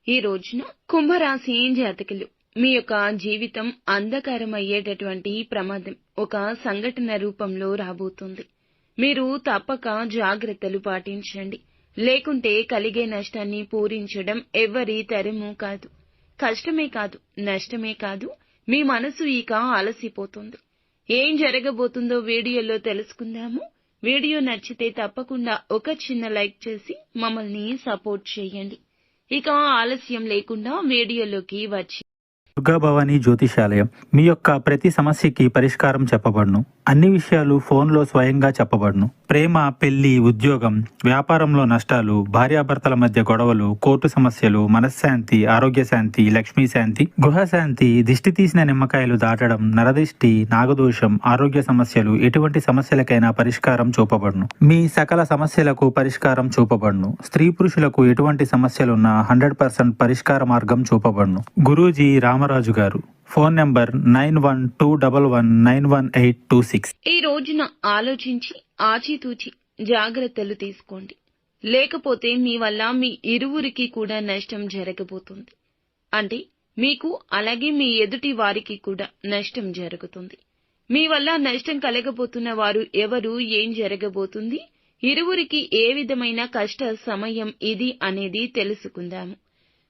ఈ రోజున కుంభరాశి జాతకులు మీ యొక్క జీవితం అంధకారమయ్యేటటువంటి ప్రమాదం ఒక సంఘటన రూపంలో రాబోతుంది. మీరు తప్పక జాగ్రత్తలు పాటించండి. లేకుంటే కలిగే నష్టాన్ని పూరించడం ఎవ్వరి తరమూ కాదు. కష్టమే కాదు, నష్టమే కాదు, మీ మనసు ఇక అలసిపోతుంది. ఏం జరగబోతుందో వీడియోలో తెలుసుకుందాము. వీడియో నచ్చితే తప్పకుండా ఒక చిన్న లైక్ చేసి మమ్మల్ని సపోర్ట్ చేయండి. ఇక ఆలస్యం లేకుండా వీడియోలోకి వచ్చి దుర్గాభవాని జ్యోతిషాలయం మీ యొక్క ప్రతి సమస్యకి పరిష్కారం చెప్పబడును. అన్ని విషయాలు ఫోన్లో స్వయంగా చెప్పబడును. ప్రేమ, పెళ్లి, ఉద్యోగం, వ్యాపారంలో నష్టాలు, భార్యాభర్తల మధ్య గొడవలు, కోర్టు సమస్యలు, మనశ్శాంతి, ఆరోగ్య శాంతి, లక్ష్మీ శాంతి, గృహశాంతి, దిష్టి తీసిన నిమ్మకాయలు దాటడం, నరదిష్టి, నాగదోషం, ఆరోగ్య సమస్యలు, ఎటువంటి సమస్యలకైనా పరిష్కారం చూపబడును. మీ సకల సమస్యలకు పరిష్కారం చూపబడును. స్త్రీ పురుషులకు ఎటువంటి సమస్యలున్నా 100% పరిష్కార మార్గం చూపబడును. గురూజీ రామరాజు గారు. Phone number 9121191826. ఈ రోజున ఆలోచించి ఆచితూచి జాగ్రత్తలు తీసుకోండి. లేకపోతే మీ వల్ల మీ ఇరువురికి కూడా నష్టం జరగబోతుంది. అంటే మీకు అలాగే మీ ఎదుటి వారికి కూడా నష్టం జరుగుతుంది. మీ వల్ల నష్టం కలగబోతున్న వారు ఎవరు, ఏం జరగబోతుంది, ఇరువురికి ఏ విధమైన కష్ట సమయం ఇది అనేది తెలుసుకుందాము.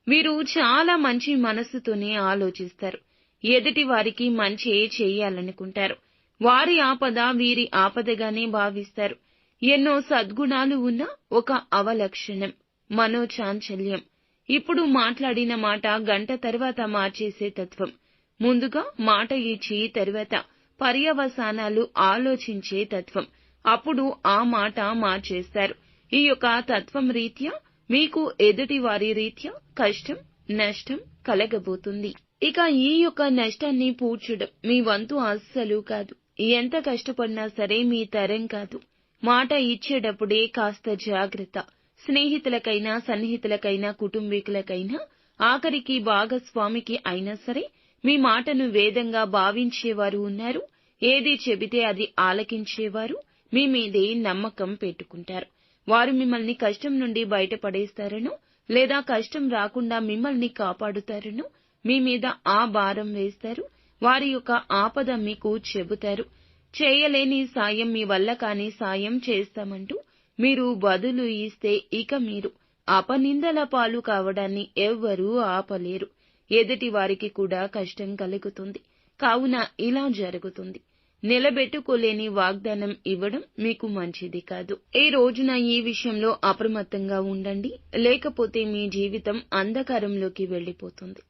వీరు చాలా మంచి మనస్సుతోనే ఆలోచిస్తారు. ఎదుటి వారికి మంచి చేయాలనుకుంటారు. వారి ఆపద వీరి ఆపదగానే భావిస్తారు. ఎన్నో సద్గుణాలు ఉన్న ఒక అవలక్షణం మనోచాంచల్యం. ఇప్పుడు మాట్లాడిన మాట గంట తర్వాత మార్చేసే తత్వం. ముందుగా మాట ఇచ్చి తర్వాత పర్యవసానాలు ఆలోచించే తత్వం. అప్పుడు ఆ మాట మార్చేస్తారు. ఈ యొక్క తత్వం రీత్యా మీకు ఎదుటి వారి రీత్యా కష్టం, నష్టం కలగబోతుంది. ఇక ఈ యొక్క నష్టాన్ని పూడ్చడం మీ వంతు అస్సలు కాదు. ఎంత కష్టపడినా సరే మీ తరం కాదు. మాట ఇచ్చేటప్పుడే కాస్త జాగ్రత్త. స్నేహితులకైనా, సన్నిహితులకైనా, కుటుంబీకులకైనా, ఆఖరికి భాగస్వామికి అయినా సరే మీ మాటను వేదంగా భావించేవారు ఉన్నారు. ఏది చెబితే అది ఆలకించేవారు మీ మీదే నమ్మకం పెట్టుకుంటారు. వారు మిమ్మల్ని కష్టం నుండి బయటపడేస్తారనో లేదా కష్టం రాకుండా మిమ్మల్ని కాపాడుతారనో మీ మీద ఆ భారం వేస్తారు. వారి యొక్క ఆపద మీకు చెబుతారు. చేయలేని సాయం, మీ వల్ల కాని సాయం చేస్తామంటూ మీరు బదులు ఇస్తే ఇక మీరు అపనిందల పాలు కావడాన్ని ఎవ్వరూ ఆపలేరు. ఎదుటి వారికి కూడా కష్టం కలుగుతుంది. కావున ఇలా జరుగుతుంది. నిలబెట్టుకోలేని వాగ్దానం ఇవ్వడం మీకు మంచిది కాదు. ఈ రోజున ఈ విషయంలో అప్రమత్తంగా ఉండండి. లేకపోతే మీ జీవితం అంధకారంలోకి వెళ్లిపోతుంది.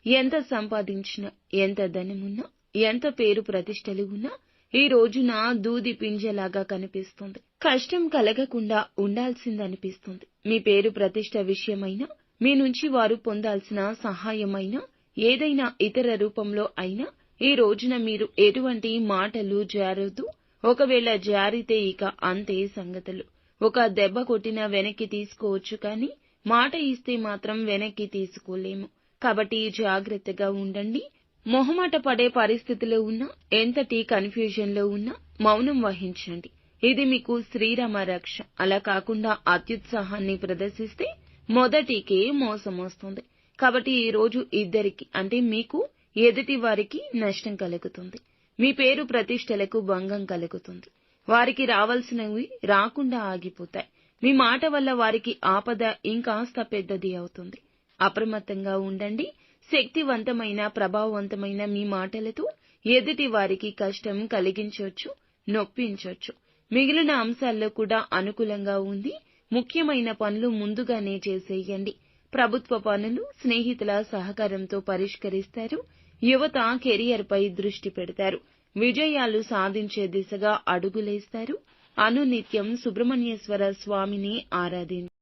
ఎంత సంపాదించినా, ఎంత ధనమున్నా, ఎంత పేరు ప్రతిష్టలు ఉన్నా ఈ రోజున దూది పింజలాగా కనిపిస్తుంది. కష్టం కలగకుండా ఉండాల్సిందనిపిస్తుంది. మీ పేరు ప్రతిష్ట విషయమైనా, మీ నుంచి వారు పొందాల్సిన సహాయమైనా, ఏదైనా ఇతర రూపంలో అయినా ఈ రోజున మీరు ఎటువంటి మాటలు జారొద్దు. ఒకవేళ జారితే ఇక అంతే సంగతులు. ఒక దెబ్బ కొట్టినా వెనక్కి తీసుకోవచ్చు, కానీ మాట ఇస్తే మాత్రం వెనక్కి తీసుకోలేము. కాబట్టి జాగ్రత్తగా ఉండండి. మొహమాట పడే పరిస్థితిలో ఉన్నా, ఎంతటి కన్ఫ్యూజన్లో ఉన్నా మౌనం వహించండి. ఇది మీకు శ్రీరామ రక్ష. అలా కాకుండా అత్యుత్సాహాన్ని ప్రదర్శిస్తే మొదటికే మోసం వస్తుంది. కాబట్టి ఈ రోజు ఇద్దరికి, అంటే మీకు, ఎదుటి వారికి నష్టం కలుగుతుంది. మీ పేరు ప్రతిష్టలకు భంగం కలుగుతుంది. వారికి రావాల్సినవి రాకుండా ఆగిపోతాయి. మీ మాట వల్ల వారికి ఆపద ఇంకాస్త పెద్దది అవుతుంది. అప్రమత్తంగా ఉండండి. శక్తివంతమైన, ప్రభావవంతమైన మీ మాటలతో ఎదుటి వారికి కష్టం కలిగించవచ్చు, నొప్పించవచ్చు. మిగిలిన అంశాల్లో కూడా అనుకూలంగా ఉంది. ముఖ్యమైన పనులు ముందుగానే చేసేయండి. ప్రభుత్వ పనులు స్నేహితుల సహకారంతో పరిష్కరిస్తారు. యువత కెరియర్ పై దృష్టి పెడతారు. విజయాలు సాధించే దిశగా అడుగులేస్తారు. అనునిత్యం సుబ్రహ్మణ్యేశ్వర స్వామిని ఆరాధించండి.